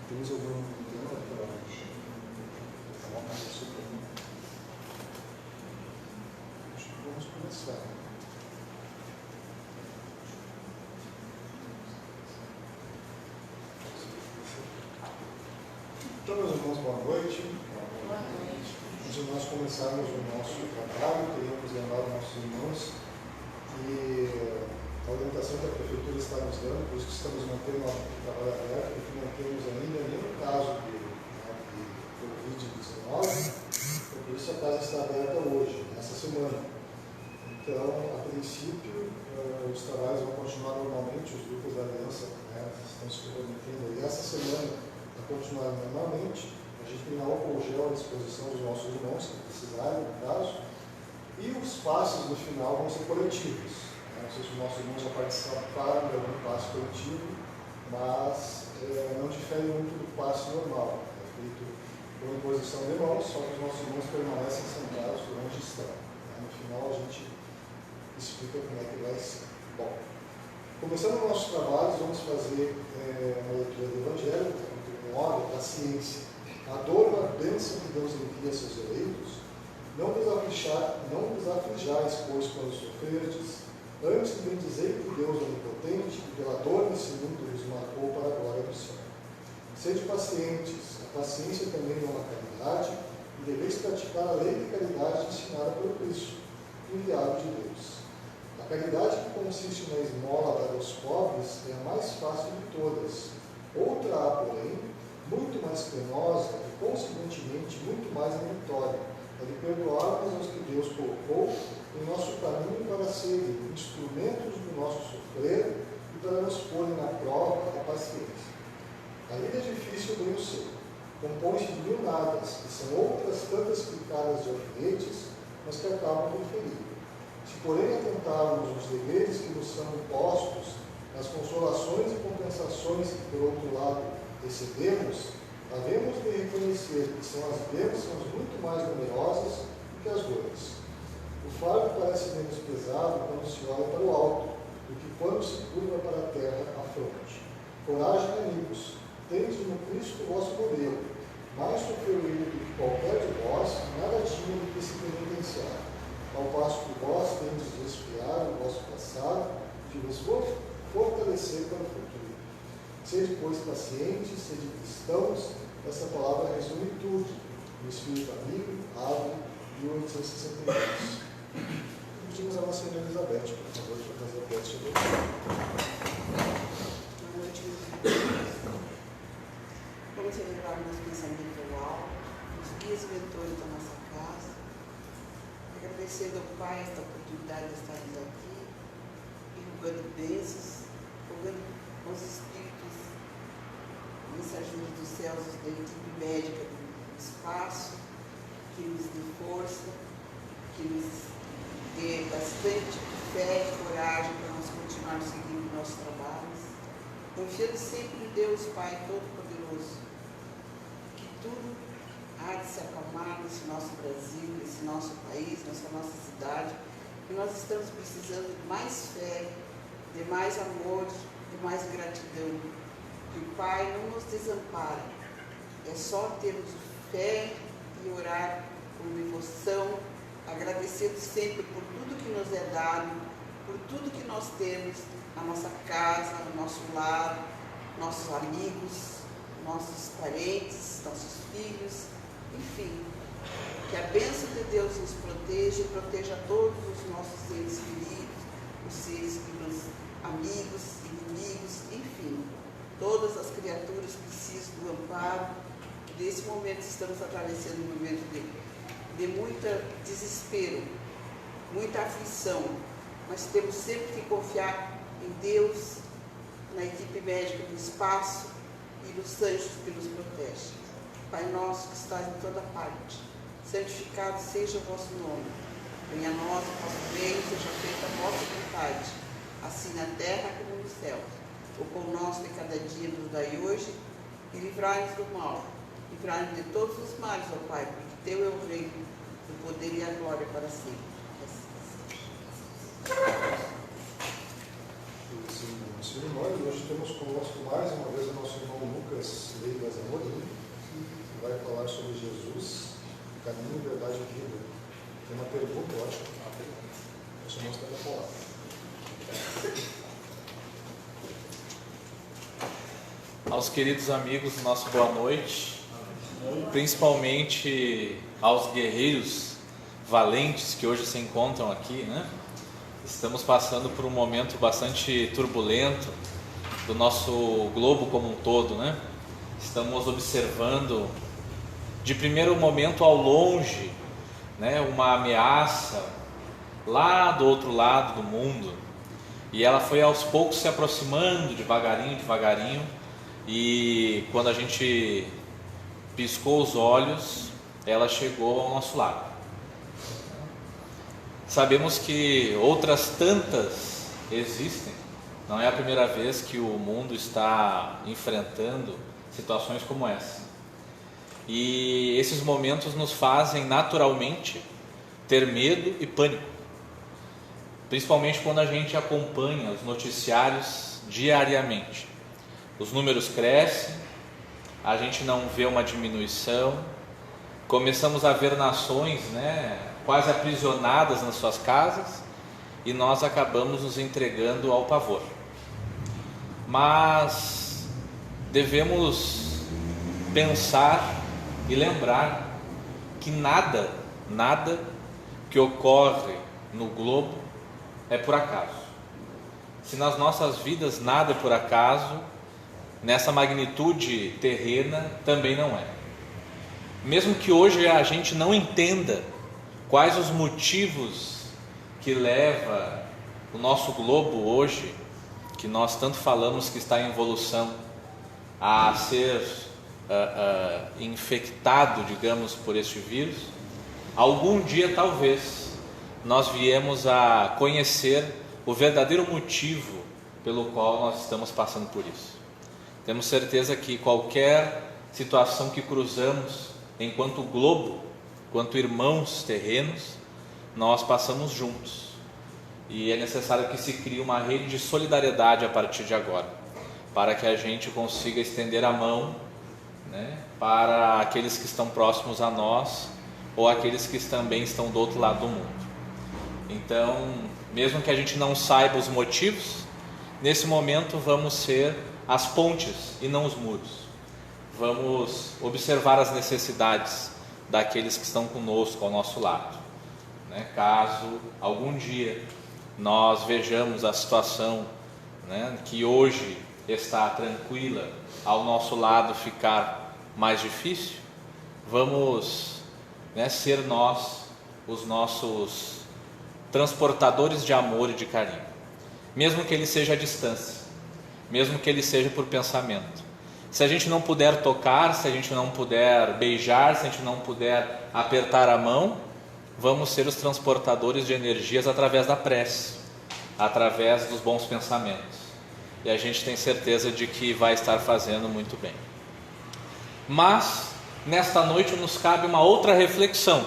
Temos alguma pergunta para falar mais sobre isso? Acho que vamos começar. Então, meus irmãos, boa noite. Boa noite. Antes de nós começarmos o nosso trabalho, queríamos lembrar os nossos irmãos que a orientação que a Prefeitura está nos dando, por isso que estamos mantendo o trabalho aberto, porque não temos ainda nenhum caso de Covid-19, por isso a casa está aberta hoje, nessa semana. Então, a princípio, os trabalhos vão continuar normalmente, os grupos da aliança estão se comprometendo aí essa semana a continuar normalmente. A gente tem álcool gel à disposição dos nossos irmãos, que precisarem, no caso, e os passes no final vão ser coletivos. Não sei se os nossos irmãos já participaram de algum passe coletivo, mas não difere muito do passe normal. É feito por imposição de mãos, só que os nossos irmãos permanecem sentados por onde estão. No final a gente explica como é que vai ser. Bom, começando os nossos trabalhos, vamos fazer uma leitura do Evangelho, capítulo 9, da ciência. A dor e a bênção que Deus envia a seus eleitos, não vos aflijais, pois, quando sofrerdes. Antes bendizei por Deus onipotente, que pela dor nesse mundo vos marcou para a glória do céu. Sede pacientes, a paciência também é uma caridade, e deveis praticar a lei de caridade ensinada por Cristo, enviado de Deus. A caridade que consiste na esmola dada aos pobres é a mais fácil de todas. Outra há, porém, muito mais penosa e, consequentemente, muito mais meritória, é de perdoarmos aos que Deus colocou em nosso caminho para serem instrumentos do nosso sofrer e para nos porem na prova da paciência. A vida é difícil, bem o sei. Compõe-se de mil nadas, que são outras tantas picadas de alfinetes, mas que acabam por ferir. Se, porém, atentarmos os deveres que nos são impostos, nas consolações e compensações que, por outro lado, recebemos, havemos de reconhecer que são as bênçãos muito mais numerosas do que as dores. O fardo parece menos pesado quando se olha para o alto, do que quando se curva para a terra à fronte. Coragem, amigos, tendes no Cristo o vosso modelo. Mais sofreu ele do que qualquer de vós, nada tinha do que se penitenciar. Ao passo que vós tendes de expiar o vosso passado, de vos fortalecer para o futuro. Sede, pois, pacientes, sede cristãos, essa palavra resume tudo. No Espírito Amigo, Ave, 1862. Pedimos a nossa irmã Elizabeth, por favor, para fazer a prece de Boa noite, meus irmãos. Vamos celebrar o nosso pensamento anual, os guias e mentores da nossa casa, agradecendo ao Pai esta oportunidade de estarmos aqui, e rogando bênçãos, rogando aos Espíritos, mensageiros dos céus, da equipe médica do espaço, que nos dê força, que nos dê bastante fé e coragem para nós continuarmos seguindo nossos trabalhos, confiando sempre em Deus Pai Todo-Poderoso, que tudo há de se acalmar nesse nosso Brasil, nesse nosso país, nessa nossa cidade, que nós estamos precisando de mais fé, de mais amor, de mais gratidão, que o Pai não nos desampare, é só termos fé e orar com devoção, agradecendo sempre por tudo que nos é dado, por tudo que nós temos na nossa casa, no nosso lar, nossos amigos, nossos parentes, nossos filhos, enfim, que a bênção de Deus nos proteja e proteja todos os nossos seres queridos, os seres que nos amigos, inimigos, enfim, todas as criaturas precisam do amparo nesse momento estamos atravessando um momento de muito desespero, muita aflição, mas temos sempre que confiar em Deus, na equipe médica do espaço e nos anjos que nos protegem. Pai nosso que estás em toda parte, santificado seja o vosso nome. Venha a nós o vosso reino, seja feita a vossa vontade, assim na terra como no céu. O pão nosso de cada dia nos dai hoje, e livrai-nos do mal. Livrai-nos de todos os males, ó Pai, porque teu é o reino, o poder e a glória para sempre. Nós hoje temos conosco mais uma vez o nosso irmão Lucas Leigas Amorim, que vai falar sobre Jesus, caminho, verdade e vida. Tem uma pergunta, eu acho. Deixa eu mostrar a palavra. Aos queridos amigos, nosso boa noite, principalmente aos guerreiros valentes que hoje se encontram aqui, né? Estamos passando por um momento bastante turbulento do nosso globo como um todo, né? Estamos observando de primeiro momento ao longe, né, uma ameaça lá do outro lado do mundo, e ela foi aos poucos se aproximando devagarinho, e quando a gente piscou os olhos, ela chegou ao nosso lado. Sabemos que outras tantas existem. Não é a primeira vez que o mundo está enfrentando situações como essa. E esses momentos nos fazem naturalmente ter medo e pânico. Principalmente quando a gente acompanha os noticiários diariamente. Os números crescem, a gente não vê uma diminuição. Começamos a ver nações, né, quase aprisionadas nas suas casas, e nós acabamos nos entregando ao pavor. Mas devemos pensar e lembrar que nada que ocorre no globo é por acaso. Se nas nossas vidas nada é por acaso, nessa magnitude terrena também não é. Mesmo que hoje a gente não entenda quais os motivos que leva o nosso globo hoje, que nós tanto falamos que está em evolução, a ser infectado, digamos, por este vírus, algum dia talvez nós viemos a conhecer o verdadeiro motivo pelo qual nós estamos passando por isso. Temos certeza que qualquer situação que cruzamos enquanto globo, enquanto irmãos terrenos, nós passamos juntos, e é necessário que se crie uma rede de solidariedade a partir de agora, para que a gente consiga estender a mão, né, para aqueles que estão próximos a nós, ou aqueles que também estão do outro lado do mundo. Então, mesmo que a gente não saiba os motivos, nesse momento vamos ser as pontes e não os muros. Vamos observar as necessidades daqueles que estão conosco ao nosso lado, né? Caso algum dia nós vejamos a situação, né, que hoje está tranquila, ao nosso lado ficar mais difícil, vamos, né, ser nós os nossos transportadores de amor e de carinho, mesmo que ele seja à distância, mesmo que ele seja por pensamento. Se a gente não puder tocar, se a gente não puder beijar, se a gente não puder apertar a mão, vamos ser os transportadores de energias através da prece, através dos bons pensamentos. E a gente tem certeza de que vai estar fazendo muito bem. Mas, nesta noite nos cabe uma outra reflexão,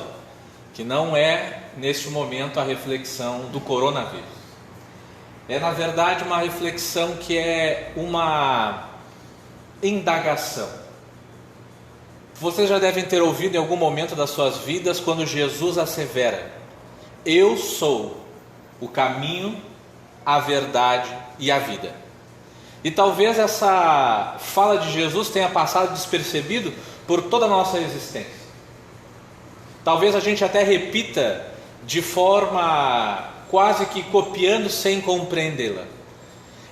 que não é, neste momento, a reflexão do coronavírus. É, na verdade, uma reflexão que é uma indagação. Vocês já devem ter ouvido em algum momento das suas vidas quando Jesus assevera: eu sou o caminho, a verdade e a vida. E talvez essa fala de Jesus tenha passado despercebido por toda a nossa existência. Talvez a gente até repita de forma quase que copiando sem compreendê-la.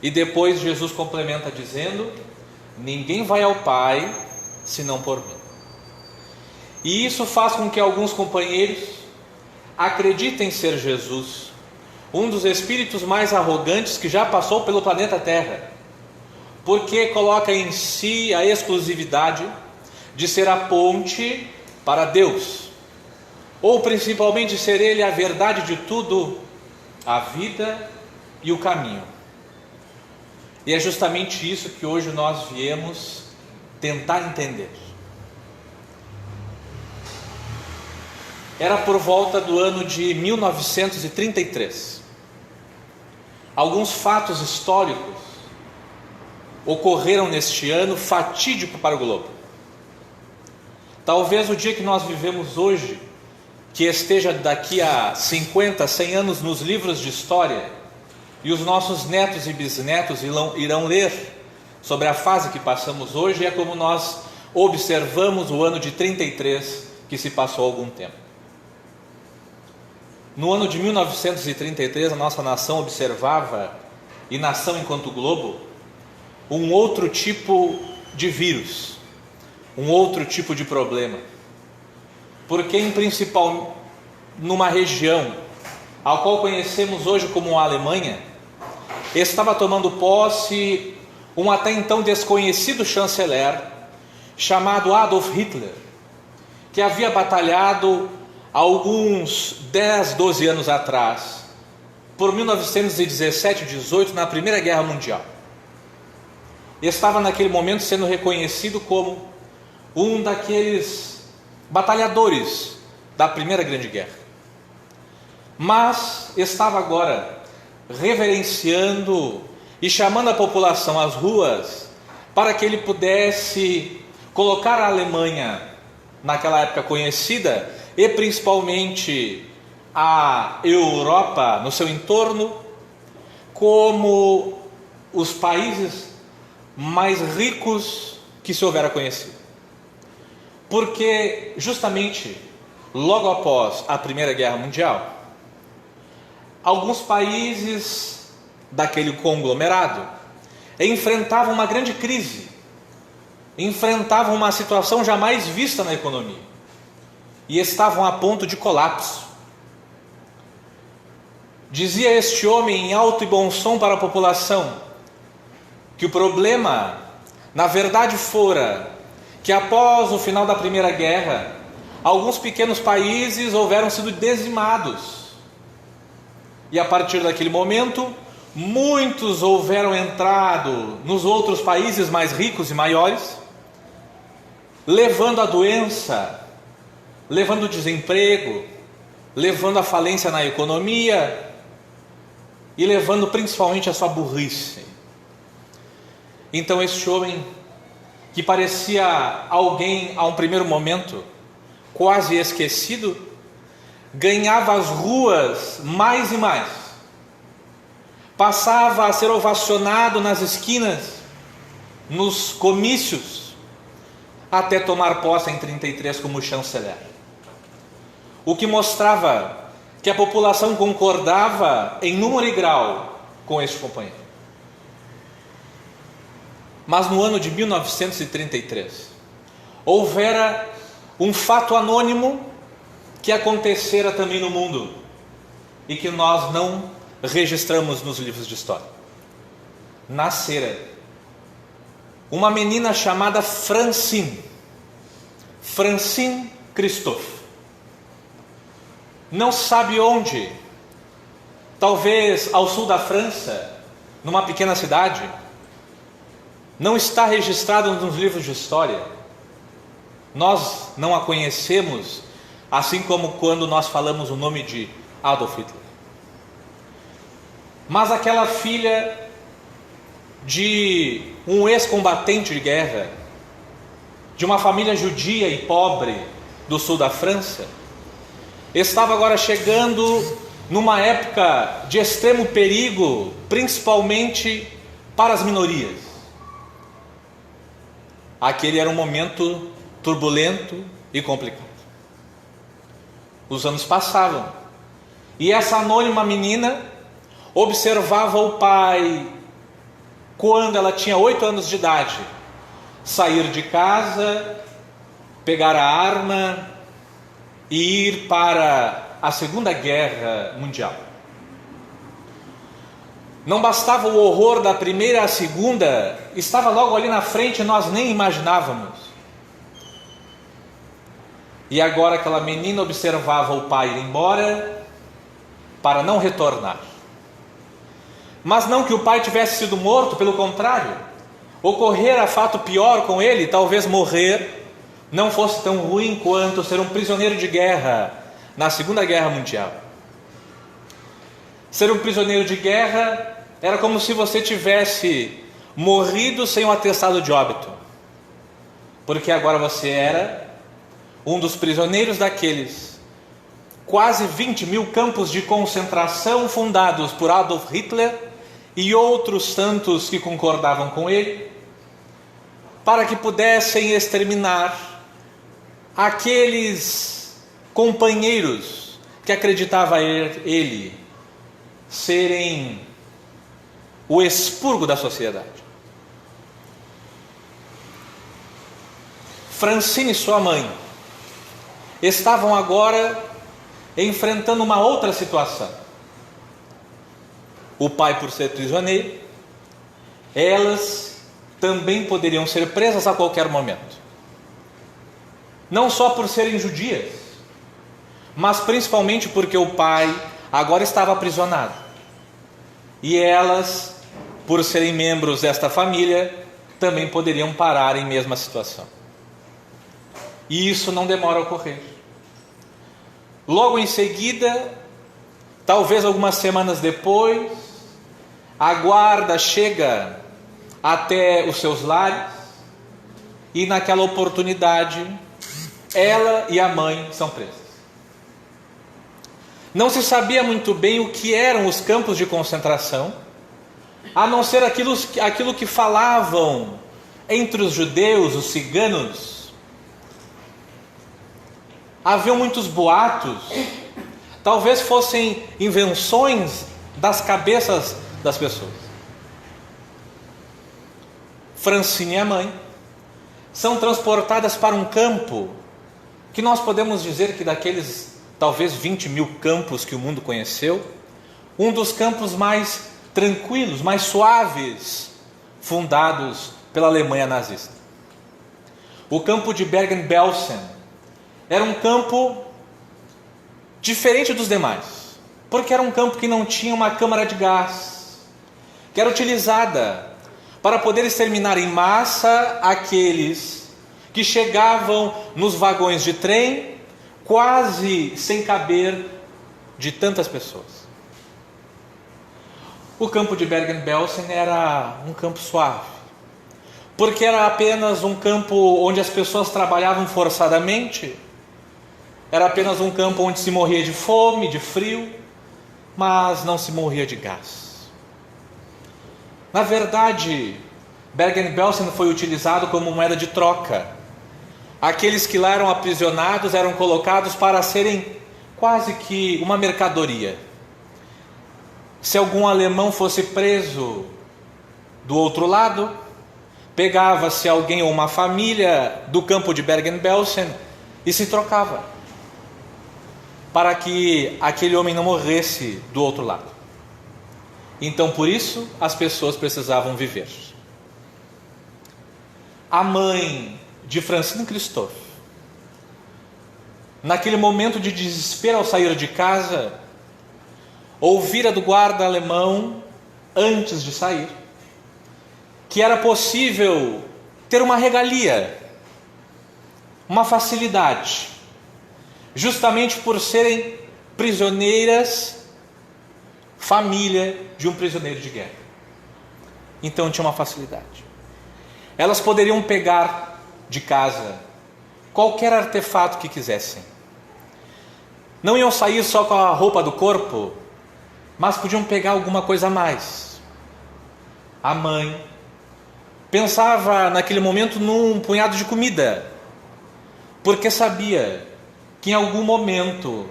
E depois Jesus complementa dizendo: ninguém vai ao Pai senão por mim. E isso faz com que alguns companheiros acreditem ser Jesus, um dos espíritos mais arrogantes que já passou pelo planeta Terra, porque coloca em si a exclusividade de ser a ponte para Deus, ou principalmente ser Ele a verdade de tudo, a vida e o caminho. E é justamente isso que hoje nós viemos tentar entender. Era por volta do ano de 1933. Alguns fatos históricos ocorreram neste ano fatídico para o globo. Talvez o dia que nós vivemos hoje, que esteja daqui a 50, 100 anos nos livros de história, e os nossos netos e bisnetos irão ler sobre a fase que passamos hoje, é como nós observamos o ano de 33 que se passou há algum tempo. No ano de 1933, a nossa nação observava, e nação enquanto globo, um outro tipo de vírus, um outro tipo de problema. Porque em principal, numa região, ao qual conhecemos hoje como a Alemanha, estava tomando posse um até então desconhecido chanceler, chamado Adolf Hitler, que havia batalhado alguns 10, 12 anos atrás, por 1917 e 18, na Primeira Guerra Mundial. Estava naquele momento sendo reconhecido como um daqueles batalhadores da Primeira Grande Guerra. Mas estava agora reverenciando e chamando a população às ruas para que ele pudesse colocar a Alemanha, naquela época conhecida, e principalmente a Europa no seu entorno, como os países mais ricos que se houvera conhecido. Porque justamente logo após a Primeira Guerra Mundial, alguns países daquele conglomerado enfrentavam uma grande crise, enfrentavam uma situação jamais vista na economia e estavam a ponto de colapso. Dizia este homem em alto e bom som para a população que o problema, na verdade, fora que após o final da Primeira Guerra, alguns pequenos países houveram sido dizimados. E a partir daquele momento, muitos houveram entrado nos outros países mais ricos e maiores, levando a doença, levando o desemprego, levando a falência na economia e levando principalmente a sua burrice. Então este homem, que parecia alguém a um primeiro momento quase esquecido, ganhava as ruas mais e mais, passava a ser ovacionado nas esquinas, nos comícios, até tomar posse em 33 como chanceler. O que mostrava que a população concordava em número e grau com este companheiro. Mas no ano de 1933, houvera um fato anônimo que acontecera também no mundo e que nós não registramos nos livros de história. Nascera uma menina chamada Francine Christophe. Não se sabe onde, talvez ao sul da França, numa pequena cidade. Não está registrado nos livros de história. Nós não a conhecemos, assim como quando nós falamos o nome de Adolf Hitler. Mas aquela filha de um ex-combatente de guerra, de uma família judia e pobre do sul da França, estava agora chegando numa época de extremo perigo, principalmente para as minorias. Aquele era um momento turbulento e complicado. Os anos passavam e essa anônima menina observava o pai, quando ela tinha 8 anos de idade, sair de casa, pegar a arma e ir para a Segunda Guerra Mundial. Não bastava o horror da primeira à segunda, estava logo ali na frente, nós nem imaginávamos. E agora aquela menina observava o pai ir embora para não retornar. Mas não que o pai tivesse sido morto, pelo contrário, ocorrera fato pior com ele, talvez morrer não fosse tão ruim quanto ser um prisioneiro de guerra na Segunda Guerra Mundial. Ser um prisioneiro de guerra era como se você tivesse morrido sem um atestado de óbito, porque agora você era um dos prisioneiros daqueles quase 20 mil campos de concentração fundados por Adolf Hitler e outros tantos que concordavam com ele, para que pudessem exterminar aqueles companheiros que acreditava ele serem o expurgo da sociedade. Francine e sua mãe estavam agora enfrentando uma outra situação. O pai, por ser prisioneiro, elas também poderiam ser presas a qualquer momento. Não só por serem judias, mas principalmente porque o pai agora estava aprisionado. E elas, por serem membros desta família, também poderiam parar em mesma situação. E isso não demora a ocorrer. Logo em seguida, talvez algumas semanas depois, a guarda chega até os seus lares e naquela oportunidade, ela e a mãe são presas. Não se sabia muito bem o que eram os campos de concentração, a não ser aquilo que falavam entre os judeus, os ciganos. Havia muitos boatos, talvez fossem invenções das cabeças das pessoas. Francine e a mãe são transportadas para um campo que nós podemos dizer que daqueles talvez 20 mil campos que o mundo conheceu, um dos campos mais tranquilos, mais suaves, fundados pela Alemanha nazista. O campo de Bergen-Belsen era um campo diferente dos demais, porque era um campo que não tinha uma câmara de gás, que era utilizada para poder exterminar em massa aqueles que chegavam nos vagões de trem, quase sem caber de tantas pessoas. O campo de Bergen-Belsen era um campo suave, porque era apenas um campo onde as pessoas trabalhavam forçadamente, era apenas um campo onde se morria de fome, de frio, mas não se morria de gás. Na verdade, Bergen-Belsen foi utilizado como moeda de troca. Aqueles que lá eram aprisionados eram colocados para serem quase que uma mercadoria. Se algum alemão fosse preso do outro lado, pegava-se alguém ou uma família do campo de Bergen-Belsen e se trocava, para que aquele homem não morresse do outro lado. Então, por isso, as pessoas precisavam viver. A mãe de Francine Christophe, naquele momento de desespero ao sair de casa, ouvira do guarda alemão, antes de sair, que era possível ter uma regalia, uma facilidade, justamente por serem prisioneiras, família de um prisioneiro de guerra. Então tinha uma facilidade. Elas poderiam pegar de casa qualquer artefato que quisessem. Não iam sair só com a roupa do corpo, mas podiam pegar alguma coisa a mais. A mãe pensava naquele momento num punhado de comida, porque sabia que em algum momento,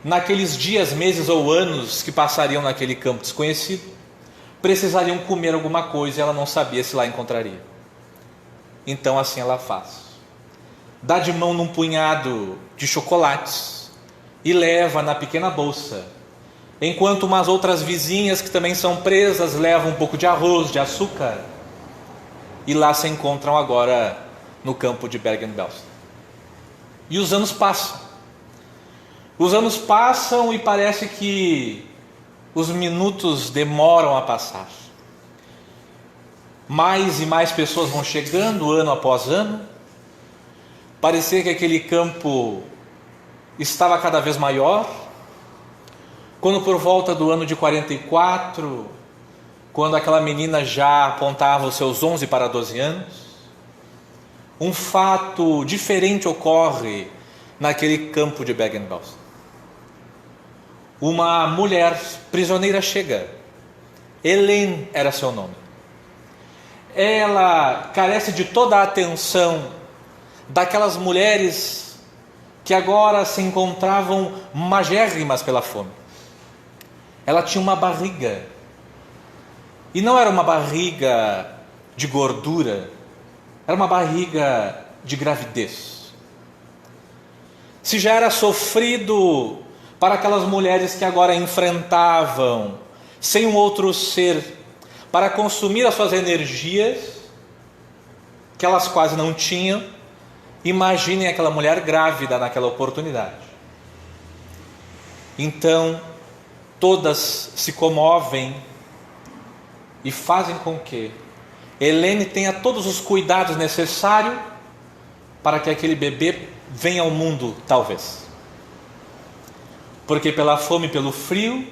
naqueles dias, meses ou anos que passariam naquele campo desconhecido, precisariam comer alguma coisa e ela não sabia se lá encontraria. Então assim ela faz. dá de mão num punhado de chocolates e leva na pequena bolsa, enquanto umas outras vizinhas que também são presas levam um pouco de arroz, de açúcar, e lá se encontram agora no campo de Bergen-Belsen. E os anos passam. Os anos passam e parece que os minutos demoram a passar. Mais e mais pessoas vão chegando ano após ano. Parecia que aquele campo estava cada vez maior. Quando por volta do ano de 44, quando aquela menina já apontava os seus 11 para 12 anos, um fato diferente ocorre naquele campo de Bergen-Belsen. Uma mulher prisioneira chega. Helene era seu nome. Ela carece de toda a atenção daquelas mulheres que agora se encontravam magérrimas pela fome. Ela tinha uma barriga, e não era uma barriga de gordura, era uma barriga de gravidez. Se já era sofrido para aquelas mulheres que agora enfrentavam, sem um outro ser, para consumir as suas energias, que elas quase não tinham, imaginem aquela mulher grávida naquela oportunidade. Então, todas se comovem e fazem com que Helene tenha todos os cuidados necessários para que aquele bebê venha ao mundo, talvez. Porque pela fome e pelo frio,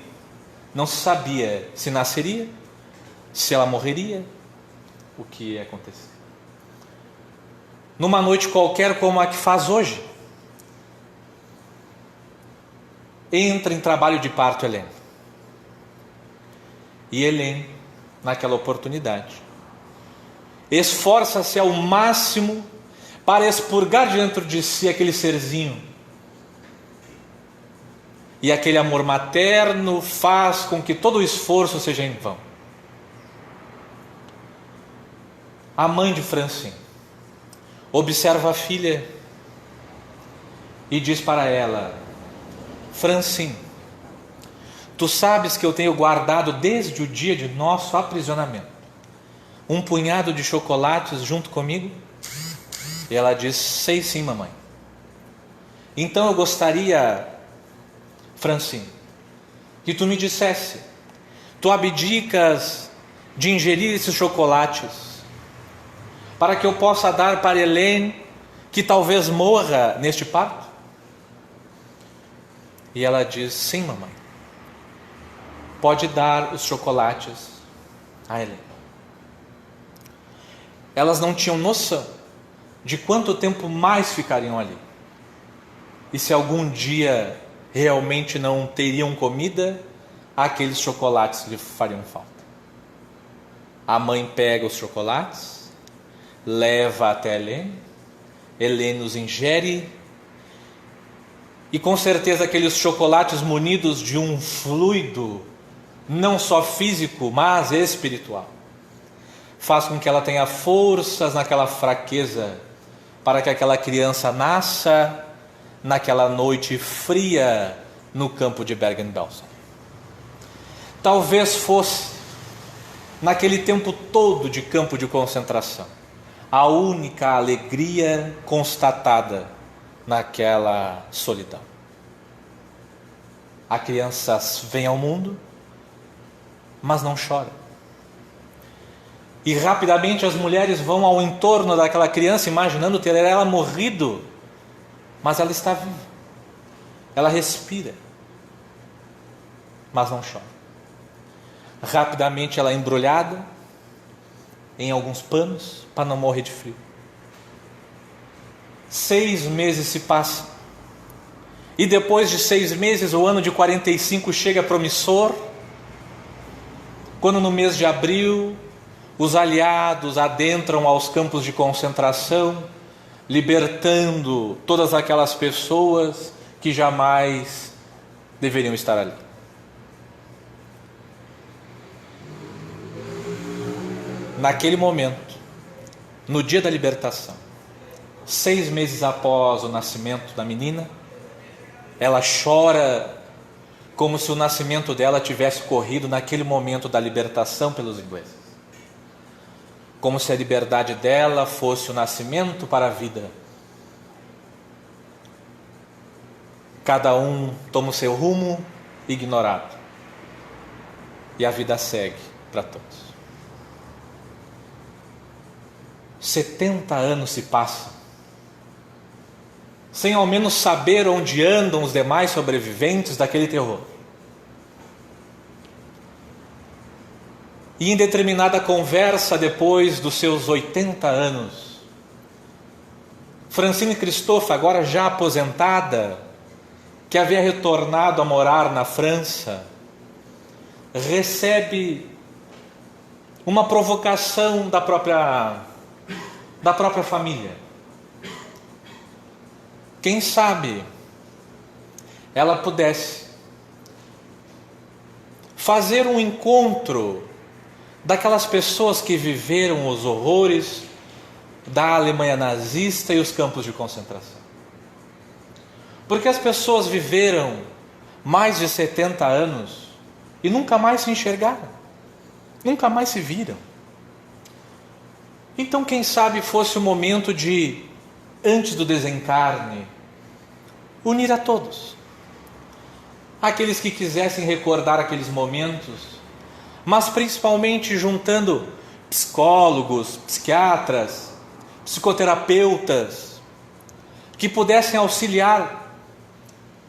não se sabia se nasceria, se ela morreria, o que ia acontecer. Numa noite qualquer como a que faz hoje, entra em trabalho de parto Helene. E Helene, naquela oportunidade, esforça-se ao máximo para expurgar dentro de si aquele serzinho. E aquele amor materno faz com que todo o esforço seja em vão. A mãe de Francine observa a filha e diz para ela: Francine, tu sabes que eu tenho guardado desde o dia de nosso aprisionamento um punhado de chocolates junto comigo? E ela diz: sei sim, mamãe. Então eu gostaria, Francine, que tu me dissesse, tu abdicas de ingerir esses chocolates para que eu possa dar para Helene, que talvez morra neste parto? E ela diz: sim, mamãe, pode dar os chocolates a Helene. Elas não tinham noção de quanto tempo mais ficariam ali, e se algum dia realmente não teriam comida, aqueles chocolates lhe fariam falta. A mãe pega os chocolates, leva até Helene, Helene os ingere, e com certeza aqueles chocolates munidos de um fluido, não só físico, mas espiritual, faz com que ela tenha forças naquela fraqueza, para que aquela criança nasça naquela noite fria no campo de Bergen-Belsen. Talvez fosse, naquele tempo todo de campo de concentração, a única alegria constatada naquela solidão. A criança vem ao mundo, mas não chora. E rapidamente as mulheres vão ao entorno daquela criança, imaginando ter ela morrido, mas ela está viva. Ela respira, mas não chora. Rapidamente ela é embrulhada em alguns panos para não morrer de frio. 6 meses se passam, e depois de 6 meses o ano de 45 chega promissor, quando no mês de abril os aliados adentram aos campos de concentração, libertando todas aquelas pessoas que jamais deveriam estar ali. Naquele momento, no dia da libertação, 6 meses após o nascimento da menina, ela chora como se o nascimento dela tivesse corrido naquele momento da libertação pelos ingleses. Como se a liberdade dela fosse o nascimento para a vida. Cada um toma o seu rumo ignorado. E a vida segue para todos. 70 anos se passam sem ao menos saber onde andam os demais sobreviventes daquele terror. E em determinada conversa, depois dos seus 80 anos, Francine Christophe, agora já aposentada, que havia retornado a morar na França, recebe uma provocação da própria família. Quem sabe ela pudesse fazer um encontro daquelas pessoas que viveram os horrores da Alemanha nazista e os campos de concentração. Porque as pessoas viveram mais de 70 anos e nunca mais se enxergaram, nunca mais se viram. Então, quem sabe fosse o momento de, antes do desencarne, unir a todos. Aqueles que quisessem recordar aqueles momentos, mas principalmente juntando psicólogos, psiquiatras, psicoterapeutas, que pudessem auxiliar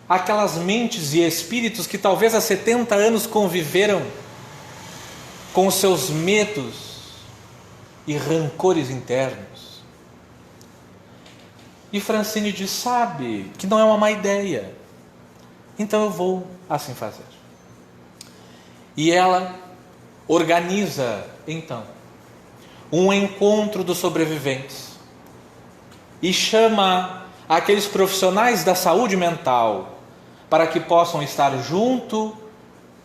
aquelas mentes e espíritos que talvez há 70 anos conviveram com os seus medos e rancores internos. E Francine diz: sabe que não é uma má ideia, então eu vou assim fazer. E ela organiza então um encontro dos sobreviventes e chama aqueles profissionais da saúde mental para que possam estar junto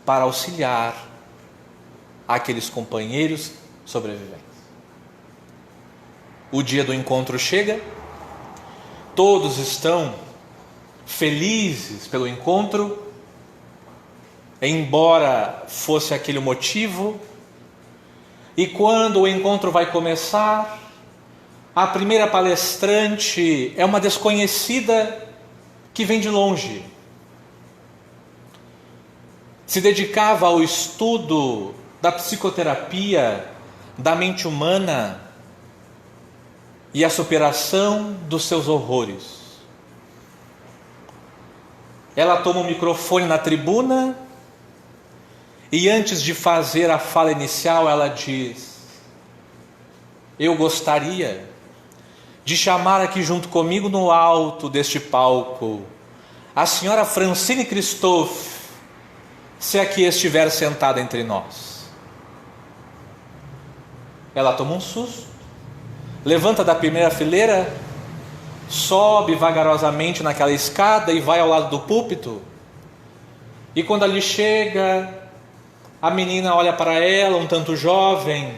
para auxiliar aqueles companheiros sobreviventes. O dia do encontro chega, todos estão felizes pelo encontro, embora fosse aquele o motivo, e quando o encontro vai começar, a primeira palestrante é uma desconhecida que vem de longe. Se dedicava ao estudo da psicoterapia da mente humana e a superação dos seus horrores. Ela toma o microfone na tribuna e antes de fazer a fala inicial, ela diz: eu gostaria de chamar aqui junto comigo no alto deste palco a senhora Francine Christophe, se aqui estiver sentada entre nós. Ela toma um susto, levanta da primeira fileira, sobe vagarosamente naquela escada e vai ao lado do púlpito. E quando ali chega, a menina olha para ela, um tanto jovem,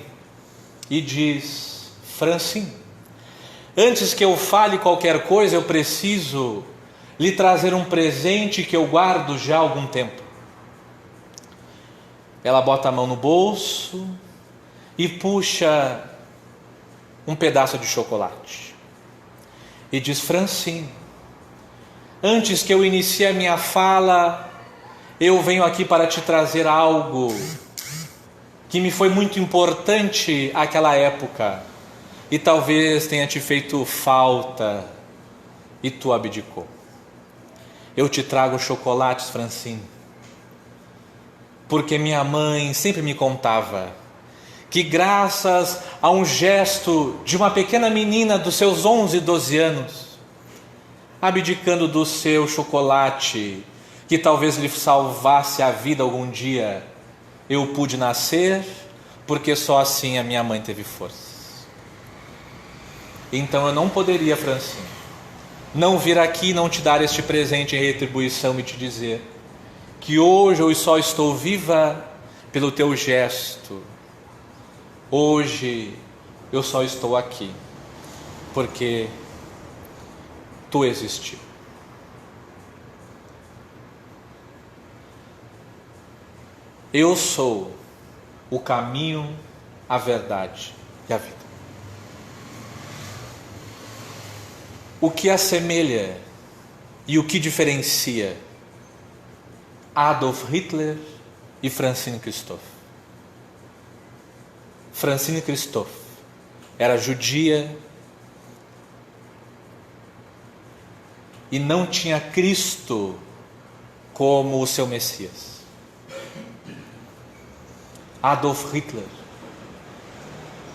e diz: Francine, antes que eu fale qualquer coisa, eu preciso lhe trazer um presente que eu guardo já há algum tempo. Ela bota a mão no bolso e puxa um pedaço de chocolate. E diz: Francine, antes que eu inicie a minha fala, eu venho aqui para te trazer algo que me foi muito importante naquela época e talvez tenha te feito falta e tu abdicou. Eu te trago chocolates, Francine, porque minha mãe sempre me contava que graças a um gesto de uma pequena menina dos seus 11, 12 anos, abdicando do seu chocolate, que talvez lhe salvasse a vida algum dia, eu pude nascer, porque só assim a minha mãe teve forças. Então eu não poderia, Francine, não vir aqui e não te dar este presente em retribuição e te dizer que hoje eu só estou viva pelo teu gesto. Hoje eu só estou aqui porque tu existir. Eu sou o caminho, a verdade e a vida. O que assemelha e o que diferencia Adolf Hitler e Francine Christophe? Francine Christophe era judia e não tinha Cristo como o seu Messias. Adolf Hitler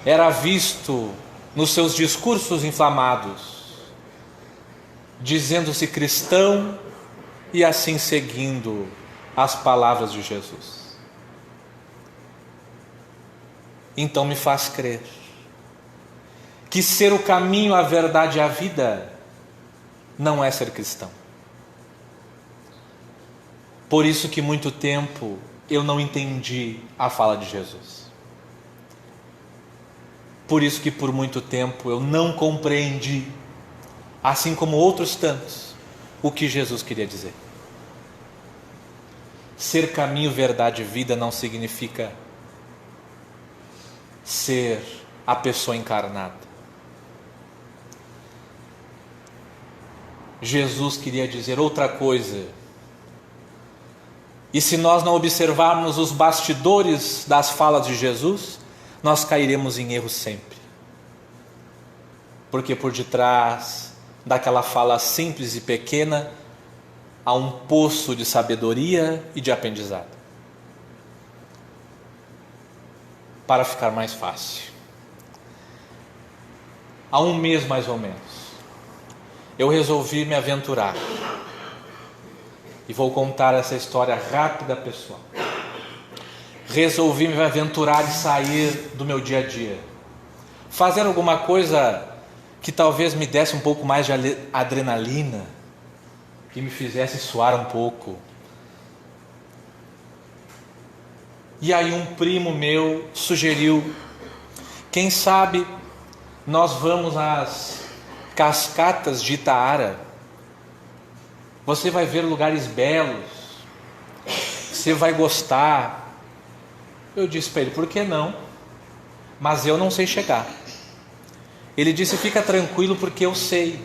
era visto nos seus discursos inflamados, dizendo-se cristão e assim seguindo as palavras de Jesus. Então me faz crer que ser o caminho, a verdade e a vida não é ser cristão. Por isso que muito tempo eu não entendi a fala de Jesus. Por isso que por muito tempo eu não compreendi, assim como outros tantos, o que Jesus queria dizer. Ser caminho, verdade e vida não significa ser a pessoa encarnada. Jesus queria dizer outra coisa. E se nós não observarmos os bastidores das falas de Jesus, nós cairemos em erro sempre. Porque por detrás daquela fala simples e pequena há um poço de sabedoria e de aprendizado. Para ficar mais fácil, há um mês mais ou menos, eu resolvi me aventurar. E vou contar essa história rápida, pessoal. Resolvi me aventurar e sair do meu dia a dia. Fazer alguma coisa que talvez me desse um pouco mais de adrenalina, que me fizesse suar um pouco. E aí um primo meu sugeriu, quem sabe nós vamos às cascatas de Itaara. Você vai ver lugares belos, você vai gostar. Eu disse para ele, por que não? Mas eu não sei chegar. Ele disse, fica tranquilo porque eu sei.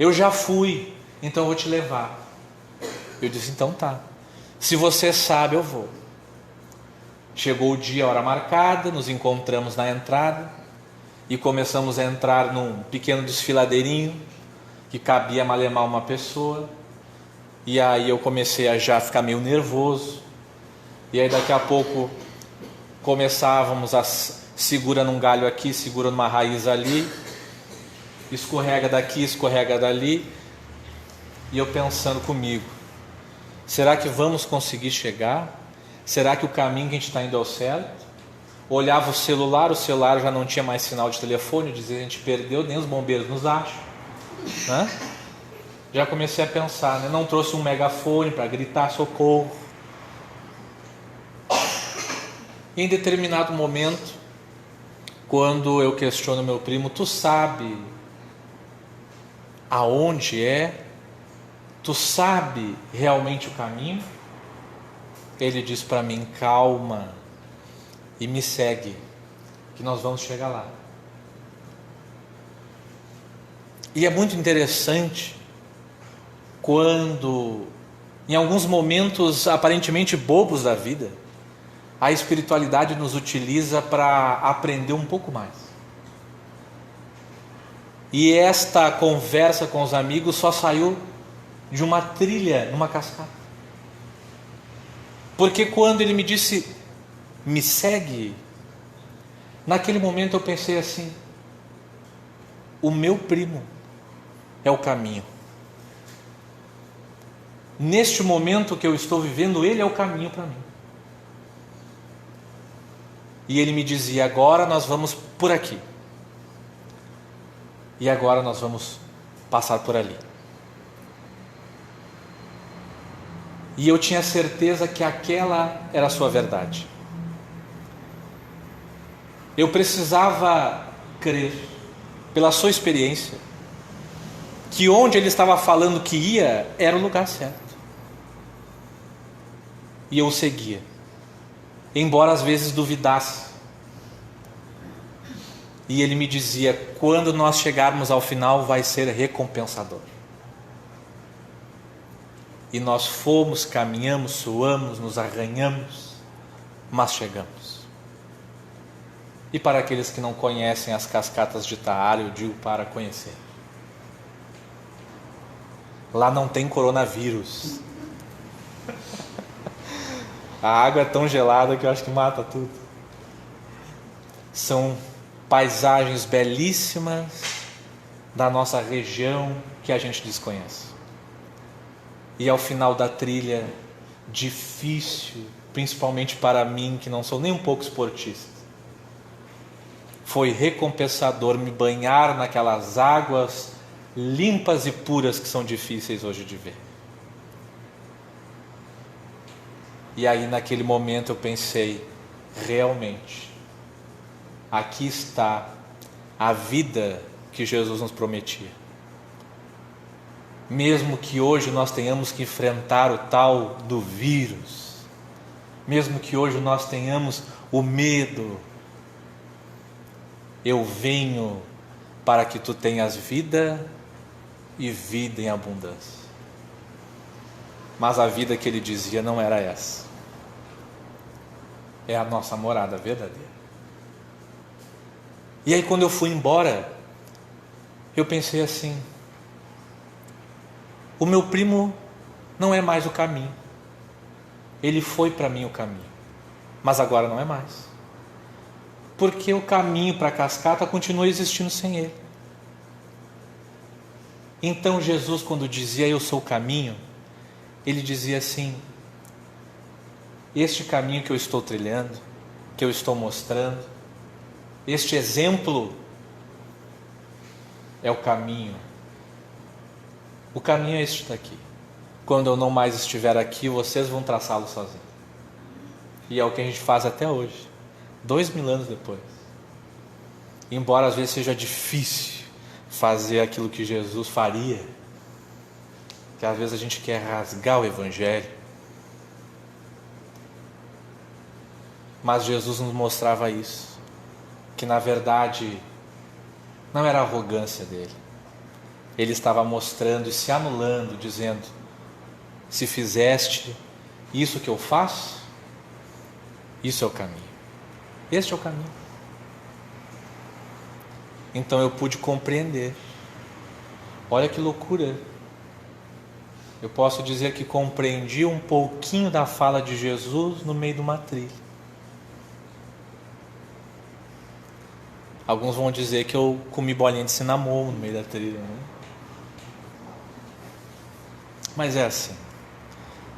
Eu já fui, então eu vou te levar. Eu disse, então tá. Se você sabe, eu vou. Chegou o dia, a hora marcada, nos encontramos na entrada e começamos a entrar num pequeno desfiladeirinho que cabia malemar uma pessoa. E aí eu comecei a já ficar meio nervoso. E aí daqui a pouco começávamos a segura num galho aqui, segura numa raiz ali, escorrega daqui, escorrega dali. E eu pensando comigo, será que vamos conseguir chegar? Será que o caminho que a gente está indo é o certo? Olhava o celular já não tinha mais sinal de telefone, dizia, a gente perdeu, nem os bombeiros nos acham, né? Já comecei a pensar, né? Não trouxe um megafone para gritar socorro. E em determinado momento, quando eu questiono meu primo, tu sabe aonde é? Tu sabe realmente o caminho? Ele diz para mim, calma e me segue, que nós vamos chegar lá. E é muito interessante quando, em alguns momentos aparentemente bobos da vida, a espiritualidade nos utiliza para aprender um pouco mais. E esta conversa com os amigos só saiu de uma trilha numa cascata. Porque quando ele me disse, me segue, naquele momento eu pensei assim, o meu primo é o caminho. Neste momento que eu estou vivendo, ele é o caminho para mim. E ele me dizia, agora nós vamos por aqui. E agora nós vamos passar por ali. E eu tinha certeza que aquela era a sua verdade. Eu precisava crer, pela sua experiência, que onde ele estava falando que ia era o lugar certo. E eu o seguia, embora às vezes duvidasse. E ele me dizia: quando nós chegarmos ao final vai ser recompensador. E nós fomos, caminhamos, suamos, nos arranhamos, mas chegamos. E para aqueles que não conhecem as cascatas de Taara, eu digo para conhecer. Lá não tem coronavírus. A água é tão gelada que eu acho que mata tudo. São paisagens belíssimas da nossa região que a gente desconhece. E ao final da trilha, difícil, principalmente para mim que não sou nem um pouco esportista, foi recompensador me banhar naquelas águas limpas e puras que são difíceis hoje de ver. E aí naquele momento eu pensei, realmente, aqui está a vida que Jesus nos prometia. Mesmo que hoje nós tenhamos que enfrentar o tal do vírus, mesmo que hoje nós tenhamos o medo, eu venho para que tu tenhas vida e vida em abundância. Mas a vida que ele dizia não era essa. É a nossa morada verdadeira. E aí quando eu fui embora, eu pensei assim: o meu primo não é mais o caminho. Ele foi para mim o caminho, mas agora não é mais. Porque o caminho para a cascata continua existindo sem ele. Então Jesus, quando dizia eu sou o caminho, ele dizia assim: este caminho que eu estou trilhando, que eu estou mostrando, este exemplo é o caminho. O caminho é este daqui. Quando eu não mais estiver aqui, vocês vão traçá-lo sozinhos. E é o que a gente faz até hoje, 2000 anos depois. Embora às vezes seja difícil fazer aquilo que Jesus faria, que às vezes a gente quer rasgar o Evangelho, mas Jesus nos mostrava isso, que na verdade não era a arrogância dele. Ele estava mostrando e se anulando, dizendo: se fizeste isso que eu faço, isso é o caminho. Este é o caminho. Então eu pude compreender. Olha que loucura. Eu posso dizer que compreendi um pouquinho da fala de Jesus no meio de uma trilha. Alguns vão dizer que eu comi bolinha de cinnamon no meio da trilha, né? Mas é assim,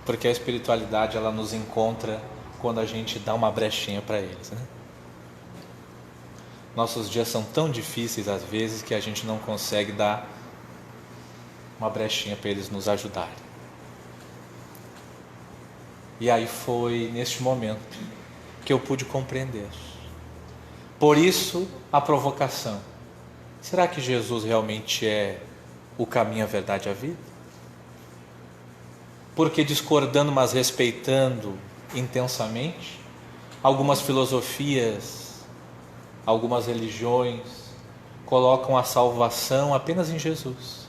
porque a espiritualidade ela nos encontra quando a gente dá uma brechinha para eles, né? Nossos dias são tão difíceis às vezes que a gente não consegue dar uma brechinha para eles nos ajudarem. E aí foi neste momento que eu pude compreender. Por isso a provocação: será que Jesus realmente é o caminho, a verdade e a vida? Porque discordando, mas respeitando intensamente, algumas filosofias, algumas religiões colocam a salvação apenas em Jesus.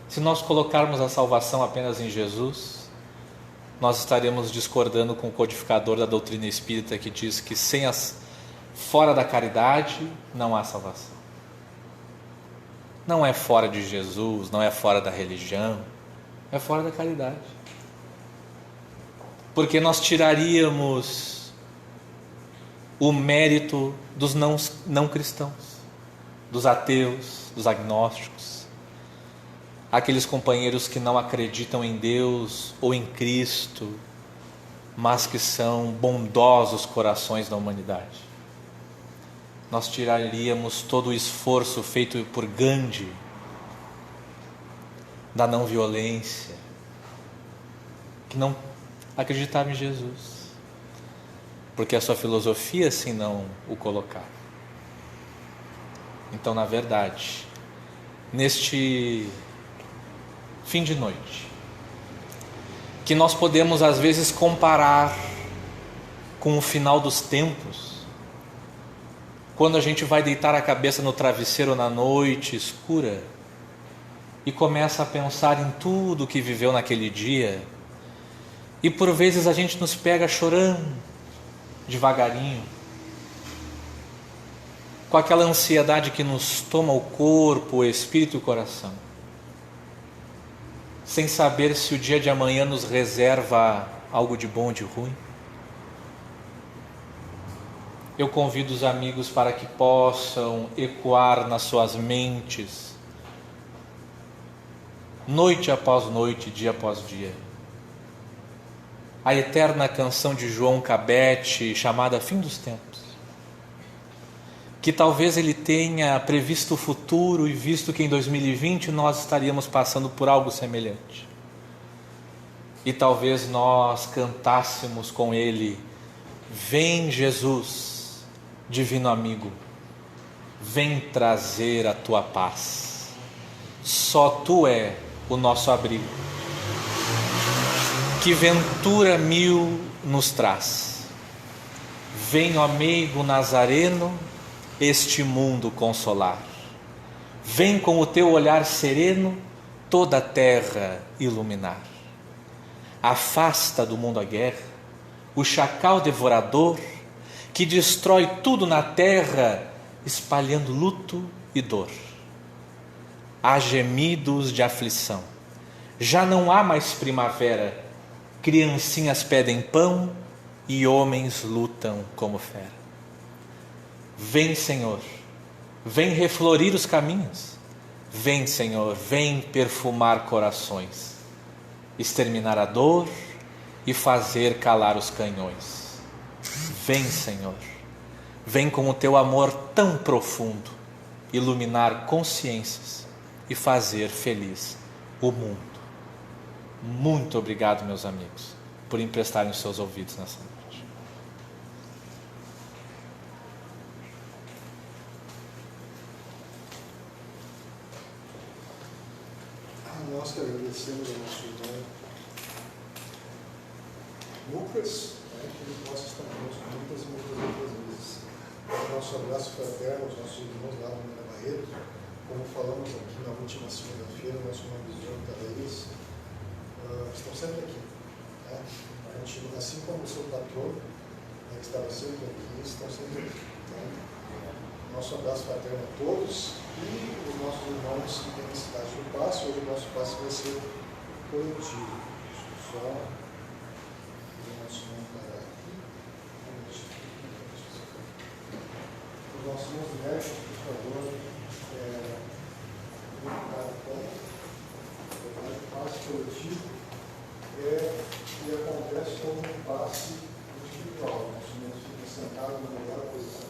Se nós colocarmos a salvação apenas em Jesus, nós estaremos discordando com o codificador da doutrina espírita, que diz que fora da caridade não há salvação. Não é fora de Jesus, não é fora da religião, é fora da caridade. Porque nós tiraríamos o mérito dos não cristãos, dos ateus, dos agnósticos, aqueles companheiros que não acreditam em Deus ou em Cristo, mas que são bondosos corações da humanidade. Nós tiraríamos todo o esforço feito por Gandhi, da não violência, que não acreditava em Jesus, porque a sua filosofia assim não o colocava. Então, na verdade, neste fim de noite, que nós podemos às vezes comparar com o final dos tempos, quando a gente vai deitar a cabeça no travesseiro na noite escura e começa a pensar em tudo que viveu naquele dia, e por vezes a gente nos pega chorando devagarinho, com aquela ansiedade que nos toma o corpo, o espírito e o coração, sem saber se o dia de amanhã nos reserva algo de bom ou de ruim. Eu convido os amigos para que possam ecoar nas suas mentes, noite após noite, dia após dia, a eterna canção de João Cabete, chamada Fim dos Tempos, que talvez ele tenha previsto o futuro e visto que em 2020 nós estaríamos passando por algo semelhante. E talvez nós cantássemos com ele: vem Jesus, divino amigo, vem trazer a tua paz. Só tu é o nosso abrigo. Que ventura mil nos traz. Vem, ó meigo nazareno, este mundo consolar. Vem com o teu olhar sereno toda a terra iluminar. Afasta do mundo a guerra, o chacal devorador, que destrói tudo na terra, espalhando luto e dor. Há gemidos de aflição, já não há mais primavera, criancinhas pedem pão e homens lutam como fera. Vem, Senhor, vem reflorir os caminhos. Vem, Senhor, vem perfumar corações, exterminar a dor e fazer calar os canhões. Vem, Senhor, vem com o teu amor tão profundo, iluminar consciências e fazer feliz o mundo. Muito obrigado, meus amigos, por emprestarem os seus ouvidos nessa noite. Nós que agradecemos ao nosso irmão Lucas, que ele possa estar conosco muitas e muitas outras vezes. O nosso abraço fraterno aos nossos irmãos lá no Minas Barreto, como falamos aqui na última segunda-feira, nosso irmão Visão e Thaís, estão sempre aqui. A gente, assim como o seu patrão, que estava sempre aqui, estão sempre aqui. Nosso abraço fraterno a todos e os nossos irmãos que têm necessidade do passe. Hoje o nosso passe vai ser coletivo. Só o nosso nome parar aqui. Os nossos irmãos médicos, por favor, o passe coletivo e acontece como um passe individual. Nós ficamos sentados na melhor posição.